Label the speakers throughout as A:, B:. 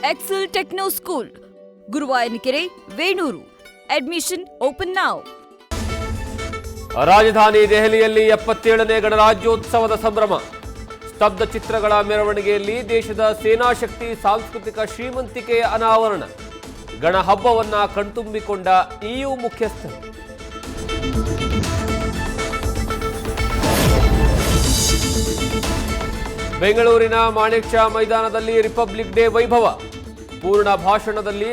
A: Excel Techno School, Guruvayanakere, Venur. Admission open now.
B: ರಾಜಧಾನಿ ದೆಹಲಿಯಲ್ಲಿ 77ನೇ ಗಣರಾಜ್ಯೋತ್ಸವದ ಸಂಭ್ರಮ. ಸ್ತಬ್ಧ ಚಿತ್ರಗಳ ಮೆರವಣಿಗೆಯಲ್ಲಿ ದೇಶದ ಸೇನಾಶಕ್ತಿ ಸಾಂಸ್ಕೃತಿಕ ಶ್ರೀಮಂತಿಕೆಯ ಅನಾವರಣ. ಗಣ ಹಬ್ಬವನ್ನ ಕಣ್ತುಂಬಿಕೊಂಡ EU ಮುಖ್ಯಸ್ಥರು. ಬೆಂಗಳೂರಿನ ಮಾಣಿಕ್ ಷಾ ಮೈದಾನದಲ್ಲಿ ರಿಪಬ್ಲಿಕ್ ಡೇ ವೈಭವ. ಪೂರ್ಣ ಭಾಷಣದಲ್ಲಿ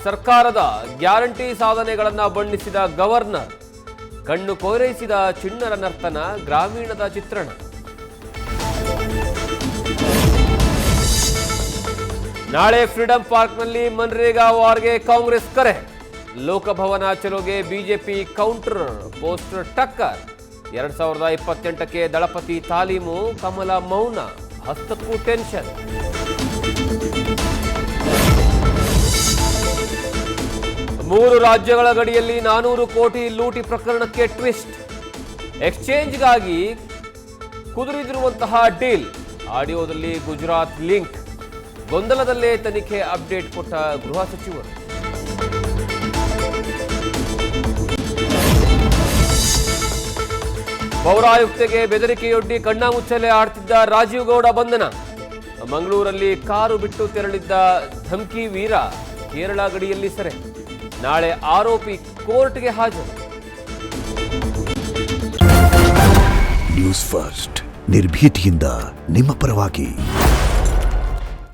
B: ಸರ್ಕಾರದ ಗ್ಯಾರಂಟಿ ಸಾಧನೆಗಳನ್ನು ಬಣ್ಣಿಸಿದ ಗವರ್ನರ್. ಕಣ್ಣು ಕೋರೈಸಿದ ಚಿಣ್ಣರ ನರ್ತನ, ಗ್ರಾಮೀಣದ ಚಿತ್ರಣ. ನಾಳೆ ಫ್ರೀಡಂ ಪಾರ್ಕ್ನಲ್ಲಿ ಮನ್ರೇಗಾ ವಾರ್ಗೆ ಕಾಂಗ್ರೆಸ್ ಕರೆ. ಲೋಕಭವನ ಚಲೋಗೆ ಬಿಜೆಪಿ ಕೌಂಟರ್, ಪೋಸ್ಟರ್ ಟಕ್ಕರ್. 2028ಕ್ಕೆ ದಳಪತಿ ತಾಲೀಮು, ಕಮಲ ಮೌನ, ಹಸ್ತಕ್ಕೂ ಟೆನ್ಷನ್. ಮೂರು ರಾಜ್ಯಗಳ ಗಡಿಯಲ್ಲಿ 400 ಕೋಟಿ ಲೂಟಿ ಪ್ರಕರಣಕ್ಕೆ ಟ್ವಿಸ್ಟ್. ಎಕ್ಸ್ಚೇಂಜ್ಗಾಗಿ ಕುದುರಿದಿರುವಂತಹ ಡೀಲ್. ಆಡಿಯೋದಲ್ಲಿ ಗುಜರಾತ್ ಲಿಂಕ್. ಗೊಂದಲದಲ್ಲೇ ತನಿಖೆ ಅಪ್ಡೇಟ್ ಕೊಟ್ಟ ಗೃಹ ಸಚಿವರು. ಪೌರಾಯುಕ್ತೆಗೆ ಬೆದರಿಕೆಯೊಡ್ಡಿ ಕಣ್ಣಾಮುಚ್ಚಾಲೆ ಆಡ್ತಿದ್ದ ರಾಜೀವ್ ಗೌಡ ಬಂಧನ. ಮಂಗಳೂರಲ್ಲಿ ಕಾರು ಬಿಟ್ಟು ತೆರಳಿದ್ದ ಧಮ್ಕಿ ವೀರ ಕೇರಳ ಗಡಿಯಲ್ಲಿ ಸೆರೆ. ನಾಳೆ ಆರೋಪಿ ಕೋರ್ಟ್ಗೆ ಹಾಜರು.
C: ನ್ಯೂಸ್ ಫಸ್ಟ್, ನಿರ್ಭೀತಿಯಿಂದ ನಿಮ್ಮ ಪರವಾಗಿ.